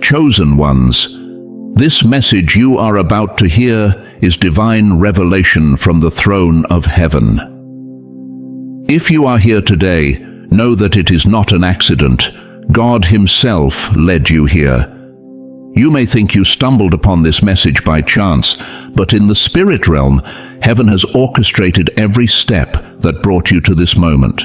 Chosen ones, this message you are about to hear is divine revelation from the throne of heaven. If you are here today, know that it is not an accident. God Himself led you here. You may think you stumbled upon this message by chance, but in the spirit realm, heaven has orchestrated every step that brought you to this moment.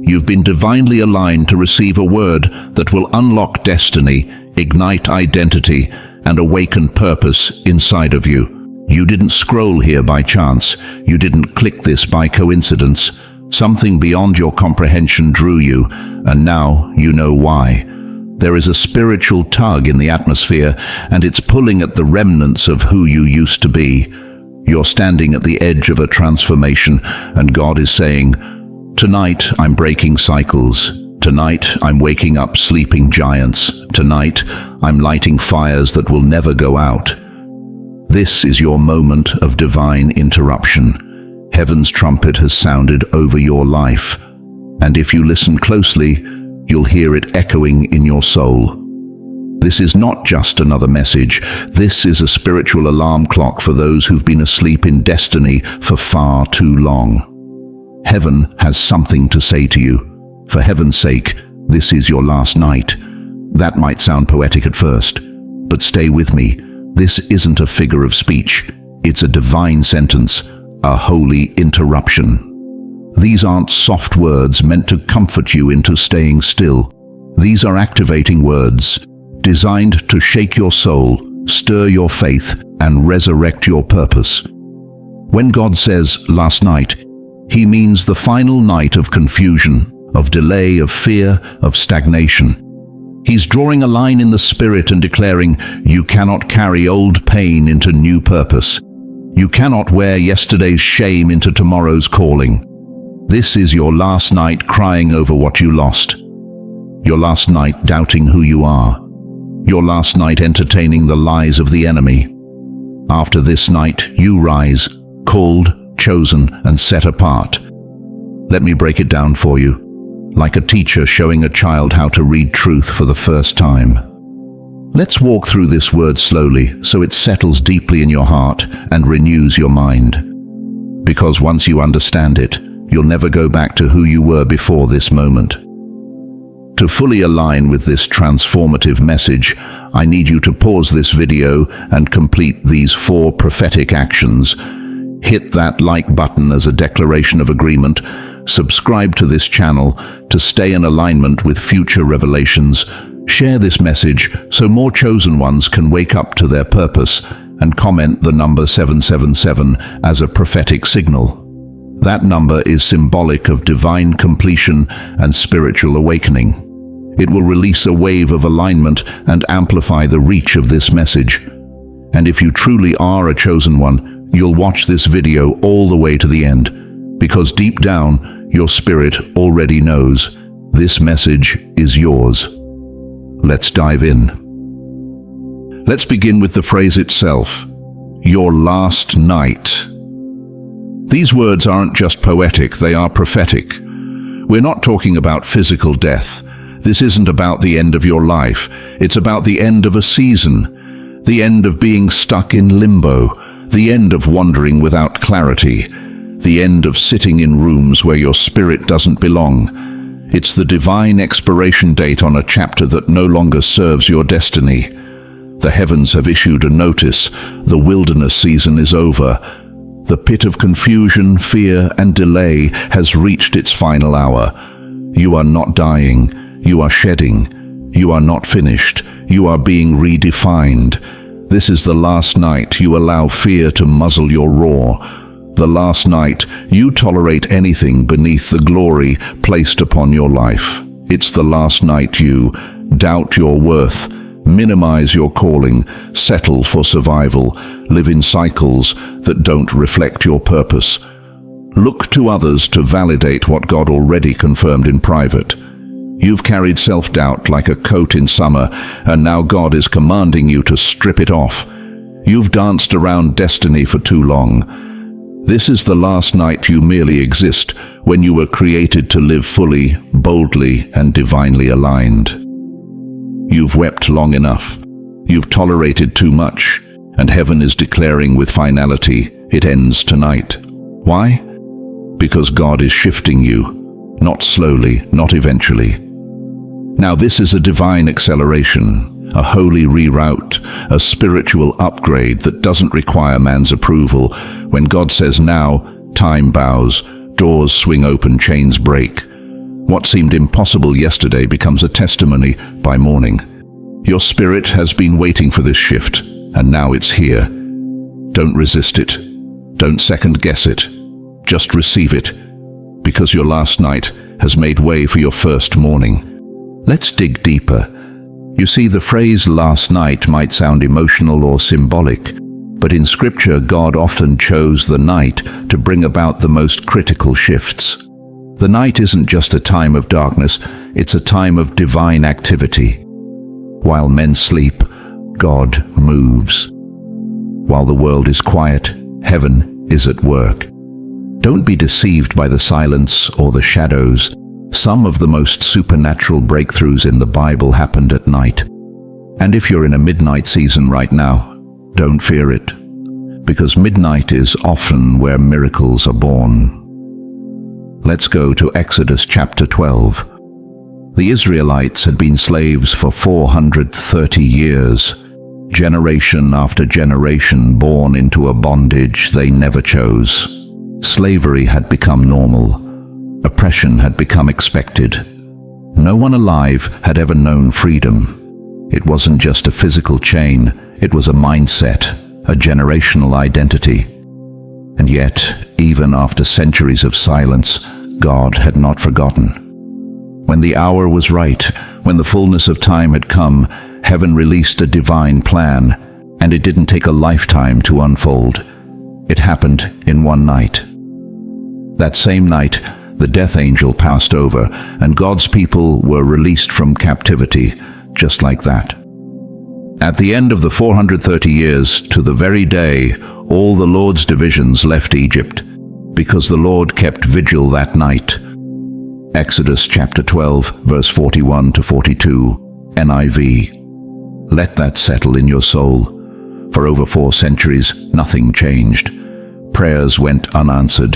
You've been divinely aligned to receive a word that will unlock destiny, ignite identity, and awaken purpose inside of you. You didn't scroll here by chance. You didn't click this by coincidence. Something beyond your comprehension drew you, and now you know why. There is a spiritual tug in the atmosphere, and it's pulling at the remnants of who you used to be. You're standing at the edge of a transformation, and God is saying, "Tonight I'm breaking cycles. Tonight I'm waking up sleeping giants. Tonight I'm lighting fires that will never go out." This is your moment of divine interruption. Heaven's trumpet has sounded over your life, and if you listen closely, you'll hear it echoing in your soul. This is not just another message. This is a spiritual alarm clock for those who've been asleep in destiny for far too long. Heaven has something to say to you. For heaven's sake, this is your last night. That might sound poetic at first, but stay with me. This isn't a figure of speech. It's a divine sentence, a holy interruption. These aren't soft words meant to comfort you into staying still. These are activating words, designed to shake your soul, stir your faith, and resurrect your purpose. When God says, "last night," He means the final night of confusion, of delay, of fear, of stagnation. He's drawing a line in the spirit and declaring, you cannot carry old pain into new purpose. You cannot wear yesterday's shame into tomorrow's calling. This is your last night crying over what you lost. Your last night doubting who you are. Your last night entertaining the lies of the enemy. After this night, you rise, called, chosen, and set apart. Let me break it down for you, like a teacher showing a child how to read truth for the first time. Let's walk through this word slowly so it settles deeply in your heart and renews your mind. Because once you understand it, you'll never go back to who you were before this moment. To fully align with this transformative message, I need you to pause this video and complete these 4 prophetic actions. Hit that like button as a declaration of agreement. Subscribe to this channel to stay in alignment with future revelations. Share this message so more chosen ones can wake up to their purpose, and comment the number 777 as a prophetic signal. That number is symbolic of divine completion and spiritual awakening. It will release a wave of alignment and amplify the reach of this message. And if you truly are a chosen one, you'll watch this video all the way to the end, because deep down, your spirit already knows this message is yours. Let's dive in. Let's begin with the phrase itself, your last night. These words aren't just poetic, they are prophetic. We're not talking about physical death. This isn't about the end of your life. It's about the end of a season, the end of being stuck in limbo, the end of wandering without clarity, the end of sitting in rooms where your spirit doesn't belong. It's the divine expiration date on a chapter that no longer serves your destiny. The heavens have issued a notice. The wilderness season is over. The pit of confusion, fear, and delay has reached its final hour. You are not dying. You are shedding. You are not finished. You are being redefined. This is the last night you allow fear to muzzle your roar. The last night you tolerate anything beneath the glory placed upon your life. It's the last night you doubt your worth, minimize your calling, settle for survival, live in cycles that don't reflect your purpose. Look to others to validate what God already confirmed in private. You've carried self-doubt like a coat in summer, and now God is commanding you to strip it off. You've danced around destiny for too long. This is the last night you merely exist, when you were created to live fully, boldly, and divinely aligned. You've wept long enough. You've tolerated too much, and heaven is declaring with finality, it ends tonight. Why? Because God is shifting you, not slowly, not eventually. Now this is a divine acceleration, a holy reroute, a spiritual upgrade that doesn't require man's approval. When God says now, time bows, doors swing open, chains break. What seemed impossible yesterday becomes a testimony by morning. Your spirit has been waiting for this shift, and now it's here. Don't resist it. Don't second guess it. Just receive it, because your last night has made way for your first morning. Let's dig deeper. You see, the phrase last night might sound emotional or symbolic, but in Scripture God often chose the night to bring about the most critical shifts. The night isn't just a time of darkness, it's a time of divine activity. While men sleep, God moves. While the world is quiet, heaven is at work. Don't be deceived by the silence or the shadows. Some of the most supernatural breakthroughs in the Bible happened at night. And if you're in a midnight season right now, don't fear it, because midnight is often where miracles are born. Let's go to Exodus chapter 12. The Israelites had been slaves for 430 years, generation after generation born into a bondage they never chose. Slavery had become normal. Oppression had become expected. No one alive had ever known freedom. It wasn't just a physical chain, it was a mindset, a generational identity. And yet, even after centuries of silence, God had not forgotten. When the hour was right, when the fullness of time had come, heaven released a divine plan, and it didn't take a lifetime to unfold. It happened in one night. That same night, the death angel passed over, and God's people were released from captivity, just like that. At the end of the 430 years, to the very day, all the Lord's divisions left Egypt, because the Lord kept vigil that night. Exodus chapter 12, verse 41 to 42, NIV. Let that settle in your soul. For over 4 centuries, nothing changed. Prayers went unanswered.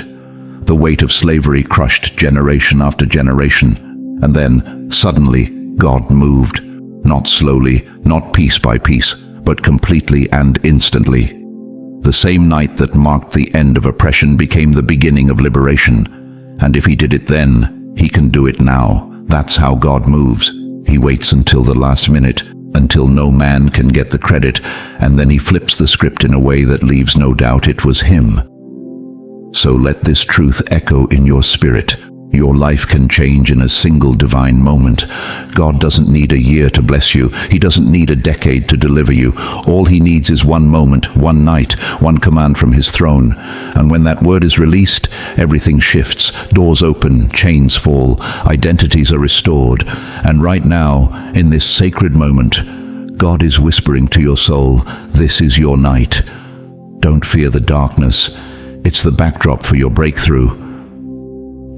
The weight of slavery crushed generation after generation. And then, suddenly, God moved. Not slowly, not piece by piece, but completely and instantly. The same night that marked the end of oppression became the beginning of liberation. And if he did it then, he can do it now. That's how God moves. He waits until the last minute, until no man can get the credit, and then he flips the script in a way that leaves no doubt it was him. So let this truth echo in your spirit. Your life can change in a single divine moment. God doesn't need a year to bless you. He doesn't need a decade to deliver you. All he needs is one moment, one night, one command from his throne. And when that word is released, everything shifts, doors open, chains fall, identities are restored. And right now, in this sacred moment, God is whispering to your soul, this is your night. Don't fear the darkness. It's the backdrop for your breakthrough.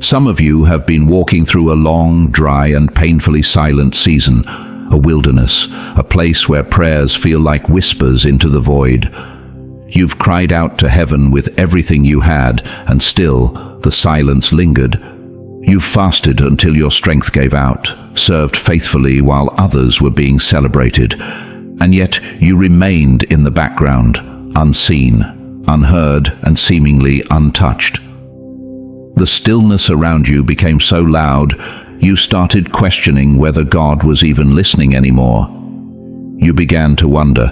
Some of you have been walking through a long, dry, and painfully silent season, a wilderness, a place where prayers feel like whispers into the void. You've cried out to heaven with everything you had, and still the silence lingered. You've fasted until your strength gave out, served faithfully while others were being celebrated, and yet you remained in the background, unseen, unheard, and seemingly untouched. The stillness around you became so loud, you started questioning whether God was even listening anymore. You began to wonder,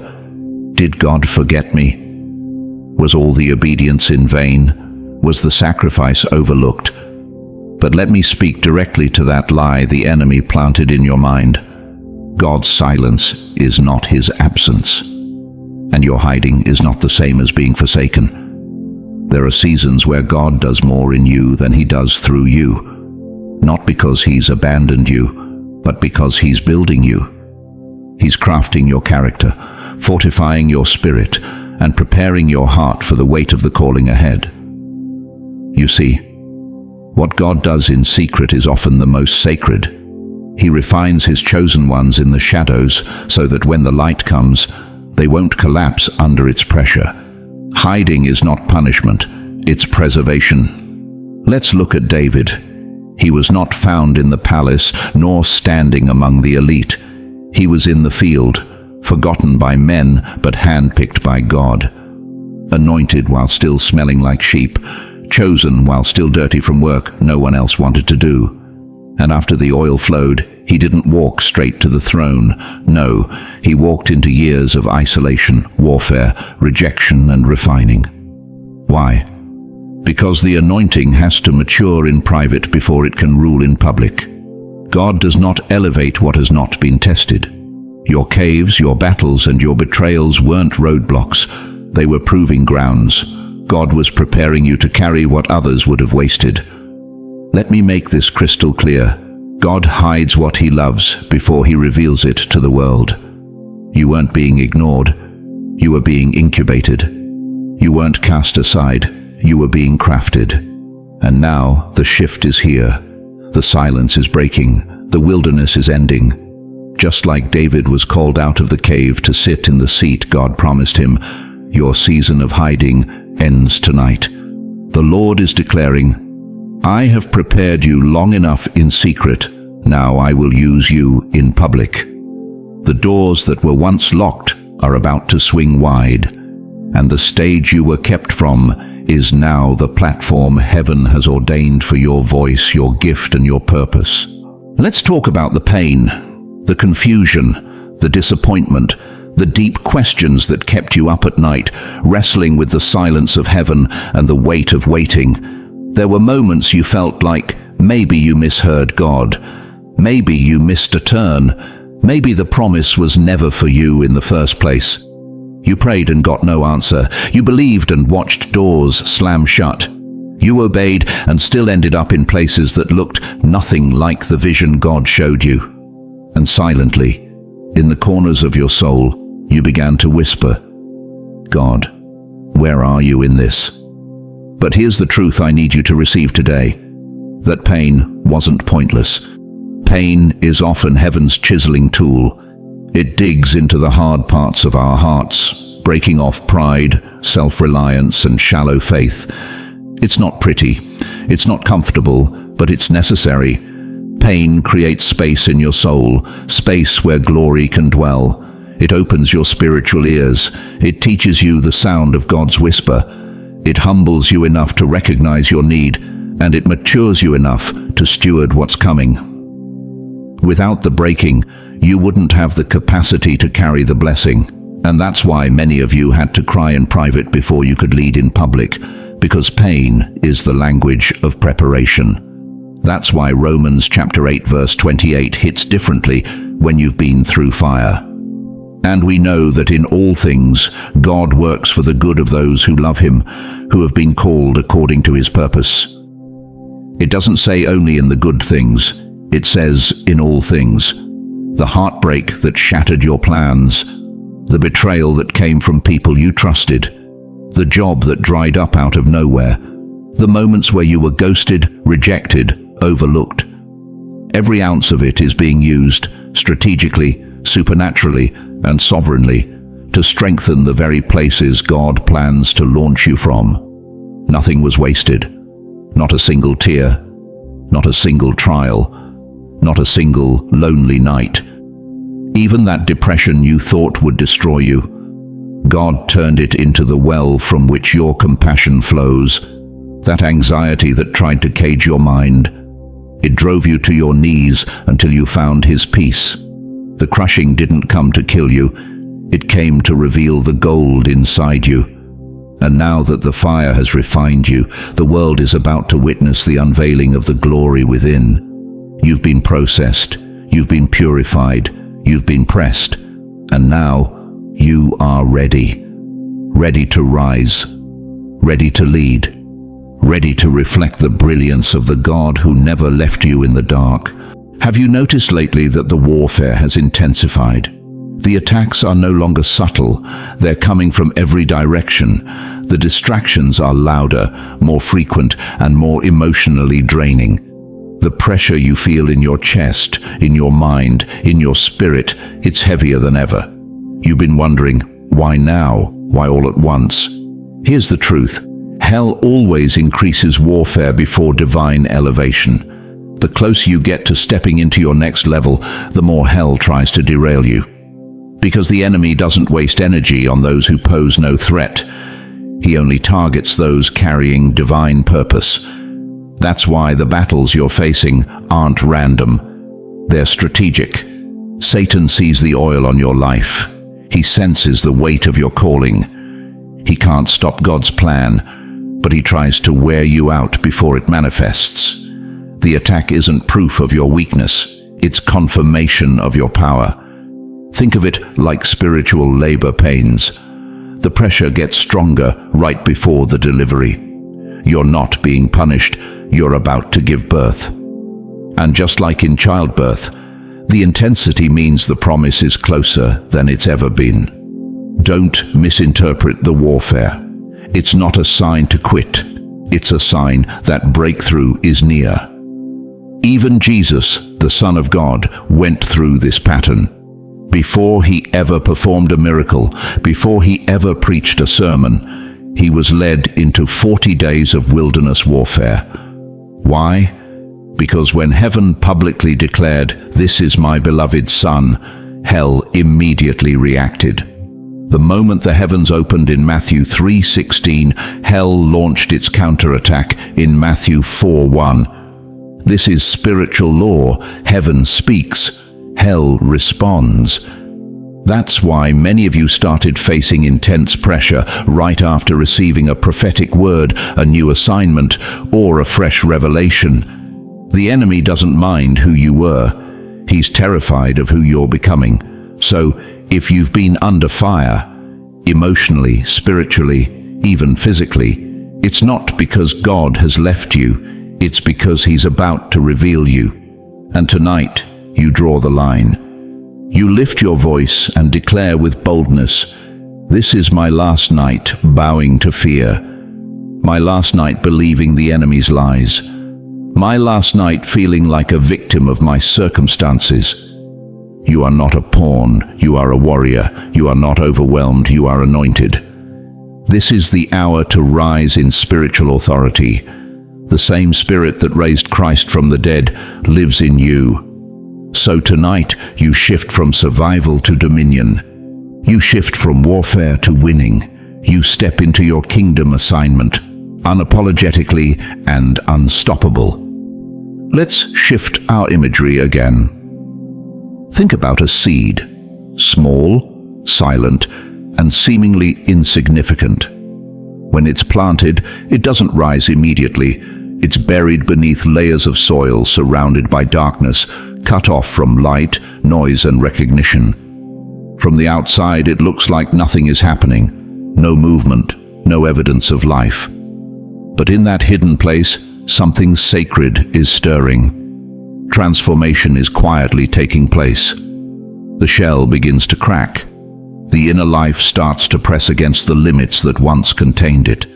did God forget me? Was all the obedience in vain? Was the sacrifice overlooked? But let me speak directly to that lie the enemy planted in your mind. God's silence is not his absence, and your hiding is not the same as being forsaken. There are seasons where God does more in you than he does through you, not because he's abandoned you, but because he's building you. He's crafting your character, fortifying your spirit, and preparing your heart for the weight of the calling ahead. You see, what God does in secret is often the most sacred. He refines his chosen ones in the shadows so that when the light comes, they won't collapse under its pressure. Hiding is not punishment, it's preservation. Let's look at David. He was not found in the palace, nor standing among the elite. He was in the field, forgotten by men, but handpicked by God. Anointed while still smelling like sheep, chosen while still dirty from work no one else wanted to do. And after the oil flowed, he didn't walk straight to the throne. No, he walked into years of isolation, warfare, rejection, and refining. Why? Because the anointing has to mature in private before it can rule in public. God does not elevate what has not been tested. Your caves, your battles, and your betrayals weren't roadblocks. They were proving grounds. God was preparing you to carry what others would have wasted. Let me make this crystal clear. God hides what he loves before he reveals it to the world. You weren't being ignored. You were being incubated. You weren't cast aside. You were being crafted. And now the shift is here. The silence is breaking. The wilderness is ending. Just like David was called out of the cave to sit in the seat God promised him, your season of hiding ends tonight. The Lord is declaring, I have prepared you long enough in secret. Now I will use you in public. The doors that were once locked are about to swing wide, and the stage you were kept from is now the platform heaven has ordained for your voice, your gift, and your purpose. Let's talk about the pain, the confusion, the disappointment, the deep questions that kept you up at night, wrestling with the silence of heaven and the weight of waiting. There were moments you felt like maybe you misheard God. Maybe you missed a turn. Maybe the promise was never for you in the first place. You prayed and got no answer. You believed and watched doors slam shut. You obeyed and still ended up in places that looked nothing like the vision God showed you. And silently, in the corners of your soul, you began to whisper, God, where are you in this? But here's the truth I need you to receive today. That pain wasn't pointless. Pain is often heaven's chiseling tool. It digs into the hard parts of our hearts, breaking off pride, self-reliance, and shallow faith. It's not pretty, it's not comfortable, but it's necessary. Pain creates space in your soul, space where glory can dwell. It opens your spiritual ears. It teaches you the sound of God's whisper. It humbles you enough to recognize your need, and it matures you enough to steward what's coming. Without the breaking, you wouldn't have the capacity to carry the blessing. And that's why many of you had to cry in private before you could lead in public, because pain is the language of preparation. That's why Romans chapter 8 verse 28 hits differently when you've been through fire. And we know that in all things, God works for the good of those who love him, who have been called according to his purpose. It doesn't say only in the good things, it says in all things. The heartbreak that shattered your plans, the betrayal that came from people you trusted, the job that dried up out of nowhere, the moments where you were ghosted, rejected, overlooked. Every ounce of it is being used strategically, supernaturally, and sovereignly to strengthen the very places God plans to launch you from. Nothing was wasted. Not a single tear. Not a single trial. Not a single lonely night. Even that depression you thought would destroy you, God turned it into the well from which your compassion flows. That anxiety that tried to cage your mind, it drove you to your knees until you found his peace. The crushing didn't come to kill you, it came to reveal the gold inside you. And now that the fire has refined you, the world is about to witness the unveiling of the glory within. You've been processed, you've been purified, you've been pressed, and now you are ready. Ready to rise, ready to lead, ready to reflect the brilliance of the God who never left you in the dark. Have you noticed lately that the warfare has intensified? The attacks are no longer subtle, they're coming from every direction. The distractions are louder, more frequent, and more emotionally draining. The pressure you feel in your chest, in your mind, in your spirit, it's heavier than ever. You've been wondering, why now? Why all at once? Here's the truth. Hell always increases warfare before divine elevation. The closer you get to stepping into your next level, the more hell tries to derail you. Because the enemy doesn't waste energy on those who pose no threat. He only targets those carrying divine purpose. That's why the battles you're facing aren't random. They're strategic. Satan sees the oil on your life. He senses the weight of your calling. He can't stop God's plan, but he tries to wear you out before it manifests. The attack isn't proof of your weakness. It's confirmation of your power. Think of it like spiritual labor pains. The pressure gets stronger right before the delivery. You're not being punished. You're about to give birth. And just like in childbirth, the intensity means the promise is closer than it's ever been. Don't misinterpret the warfare. It's not a sign to quit. It's a sign that breakthrough is near. Even Jesus, the Son of God, went through this pattern. Before he ever performed a miracle, before he ever preached a sermon, he was led into 40 days of wilderness warfare. Why? Because when heaven publicly declared, "This is my beloved Son," hell immediately reacted. The moment the heavens opened in Matthew 3:16, hell launched its counterattack in Matthew 4:1. This is spiritual law. Heaven speaks, hell responds. That's why many of you started facing intense pressure right after receiving a prophetic word, a new assignment, or a fresh revelation. The enemy doesn't mind who you were. He's terrified of who you're becoming. So, if you've been under fire, emotionally, spiritually, even physically, it's not because God has left you. It's because he's about to reveal you. And tonight, you draw the line. You lift your voice and declare with boldness, "This is my last night bowing to fear. My last night believing the enemy's lies. My last night feeling like a victim of my circumstances." You are not a pawn. You are a warrior. You are not overwhelmed. You are anointed. This is the hour to rise in spiritual authority. The same Spirit that raised Christ from the dead lives in you. So tonight, you shift from survival to dominion. You shift from warfare to winning. You step into your kingdom assignment, unapologetically and unstoppable. Let's shift our imagery again. Think about a seed, small, silent, and seemingly insignificant. When it's planted, it doesn't rise immediately. It's buried beneath layers of soil, surrounded by darkness, cut off from light, noise, and recognition. From the outside, it looks like nothing is happening. No movement, no evidence of life. But in that hidden place, something sacred is stirring. Transformation is quietly taking place. The shell begins to crack. The inner life starts to press against the limits that once contained it.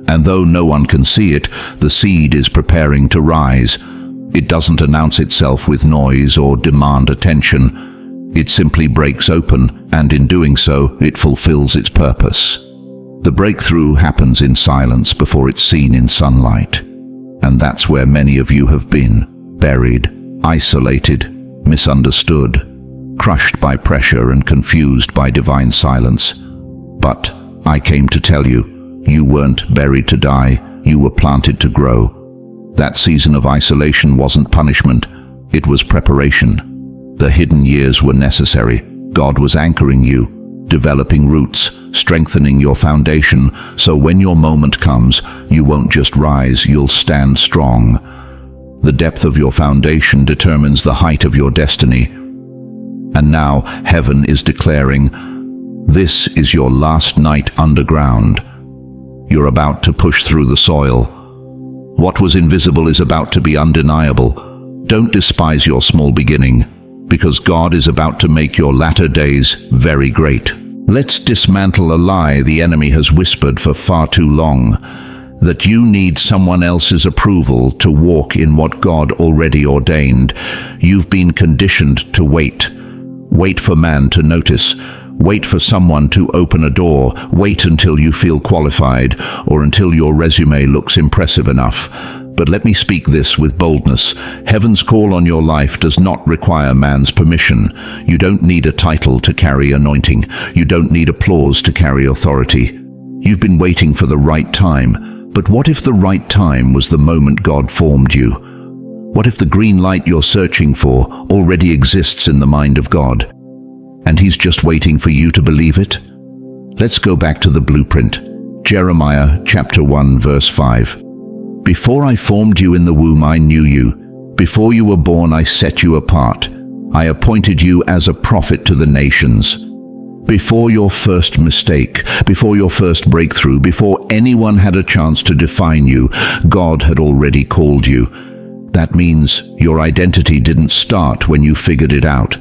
And though no one can see it, the seed is preparing to rise. It doesn't announce itself with noise or demand attention. It simply breaks open, and in doing so, it fulfills its purpose. The breakthrough happens in silence before it's seen in sunlight. And that's where many of you have been, buried, isolated, misunderstood, crushed by pressure and confused by divine silence. But I came to tell you, you weren't buried to die, you were planted to grow. That season of isolation wasn't punishment, it was preparation. The hidden years were necessary. God was anchoring you, developing roots, strengthening your foundation, so when your moment comes, you won't just rise, you'll stand strong. The depth of your foundation determines the height of your destiny. And now heaven is declaring, this is your last night underground. You're about to push through the soil. What was invisible is about to be undeniable. Don't despise your small beginning, because God is about to make your latter days very great. Let's dismantle a lie the enemy has whispered for far too long. that you need someone else's approval to walk in what God already ordained. You've been conditioned to wait. Wait for man to notice. Wait for someone to open a door. Wait until you feel qualified or until your resume looks impressive enough. But let me speak this with boldness. Heaven's call on your life does not require man's permission. You don't need a title to carry anointing. You don't need applause to carry authority. You've been waiting for the right time. But what if the right time was the moment God formed you? What if the green light you're searching for already exists in the mind of God, and He's just waiting for you to believe it? Let's go back to the blueprint. Jeremiah chapter 1 verse 5. Before I formed you in the womb, I knew you. Before you were born, I set you apart. I appointed you as a prophet to the nations. Before your first mistake, before your first breakthrough, before anyone had a chance to define you, God had already called you. That means your identity didn't start when you figured it out.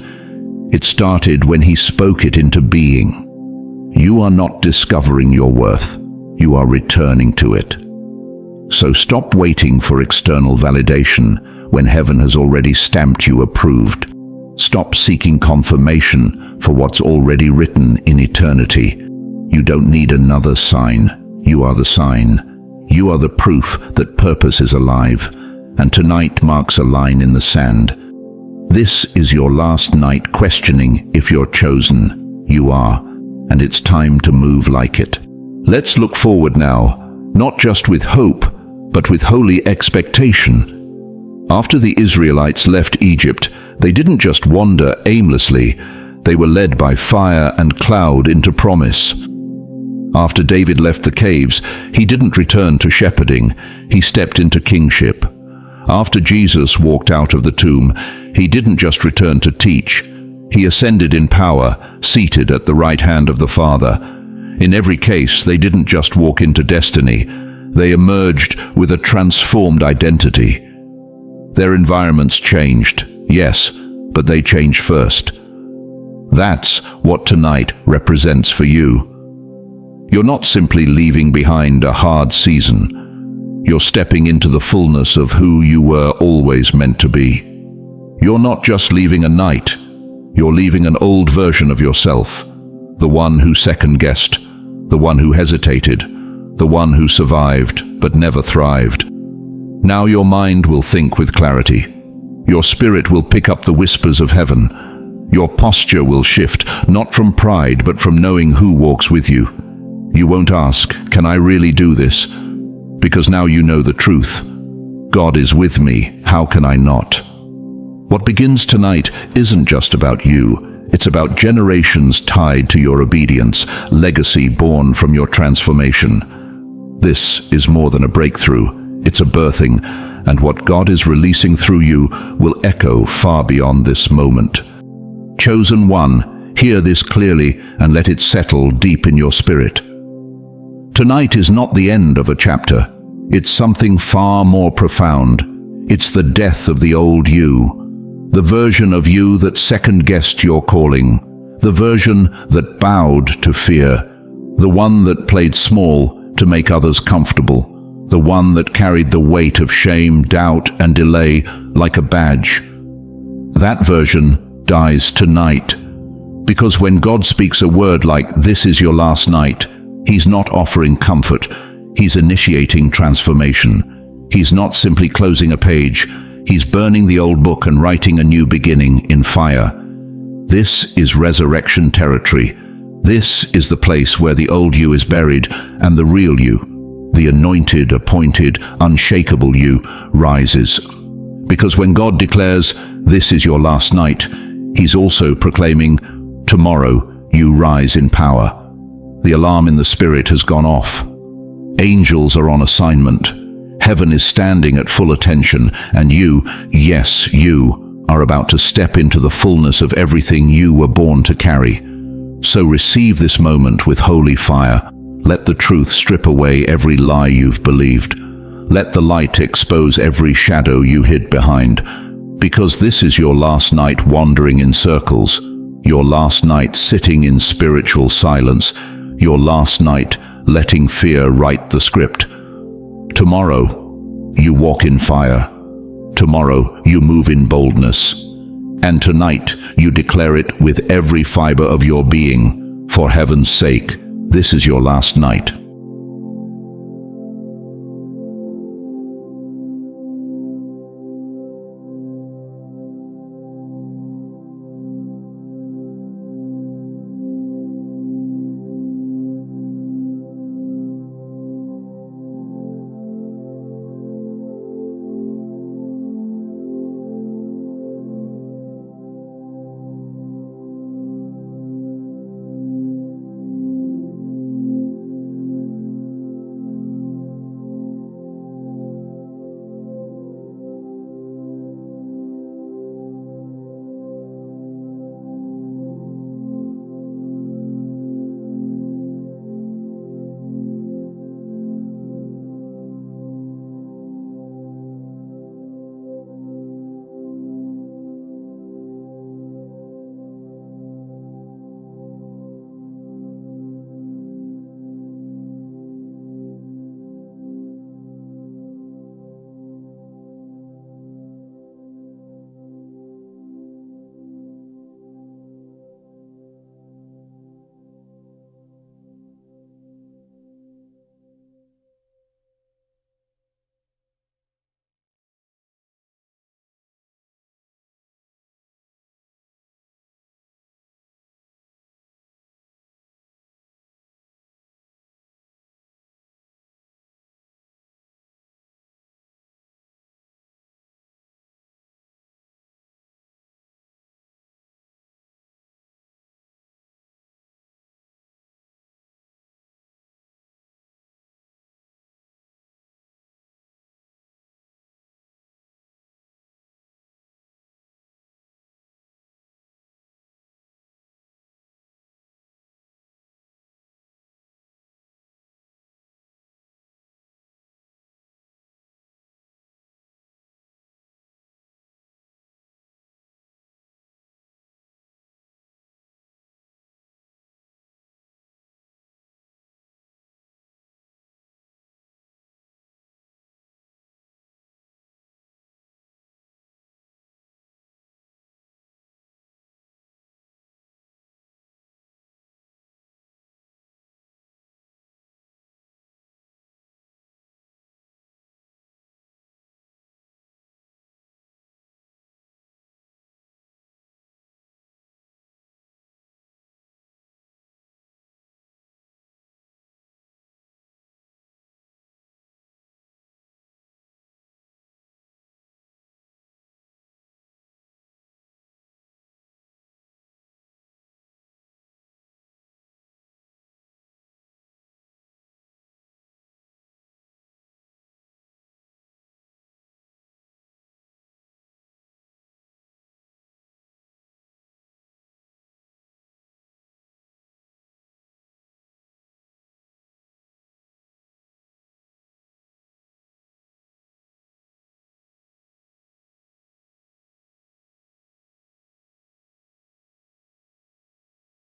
It started when He spoke it into being. You are not discovering your worth. You are returning to it. So stop waiting for external validation when heaven has already stamped you approved. Stop seeking confirmation for what's already written in eternity. You don't need another sign. You are the sign. You are the proof that purpose is alive. And tonight marks a line in the sand. This is your last night questioning if you're chosen. You are, and it's time to move like it. Let's look forward now, not just with hope, but with holy expectation. After the Israelites left Egypt, they didn't just wander aimlessly. They were led by fire and cloud into promise. After David left the caves, he didn't return to shepherding. He stepped into kingship. After Jesus walked out of the tomb, he didn't just return to teach. He ascended in power, seated at the right hand of the Father. In every case, they didn't just walk into destiny. They emerged with a transformed identity. Their environments changed, yes, but they changed first. That's what tonight represents for you. You're not simply leaving behind a hard season. You're stepping into the fullness of who you were always meant to be. You're not just leaving a night. You're leaving an old version of yourself. The one who second-guessed, the one who hesitated, the one who survived but never thrived. Now your mind will think with clarity. Your spirit will pick up the whispers of heaven. Your posture will shift, not from pride, but from knowing who walks with you. You won't ask, "Can I really do this?" Because now you know the truth. God is with me, how can I not? What begins tonight isn't just about you. It's about generations tied to your obedience, legacy born from your transformation. This is more than a breakthrough. It's a birthing, and what God is releasing through you will echo far beyond this moment. Chosen one, hear this clearly and let it settle deep in your spirit. Tonight is not the end of a chapter. It's something far more profound. It's the death of the old you, the version of you that second-guessed your calling, the version that bowed to fear, the one that played small to make others comfortable, the one that carried the weight of shame, doubt, and delay like a badge. That version dies tonight. Because when God speaks a word like, "This is your last night," He's not offering comfort. He's initiating transformation. He's not simply closing a page. He's burning the old book and writing a new beginning in fire. This is resurrection territory. This is the place where the old you is buried and the real you, the anointed, appointed, unshakable you, rises. Because when God declares, "This is your last night," He's also proclaiming, "Tomorrow you rise in power." The alarm in the spirit has gone off. Angels are on assignment. Heaven is standing at full attention, and you, yes, you, are about to step into the fullness of everything you were born to carry. So receive this moment with holy fire. Let the truth strip away every lie you've believed. Let the light expose every shadow you hid behind. Because this is your last night wandering in circles, your last night sitting in spiritual silence, your last night letting fear write the script. Tomorrow, you walk in fire. Tomorrow, you move in boldness. And tonight, you declare it with every fiber of your being. For heaven's sake, this is your last night.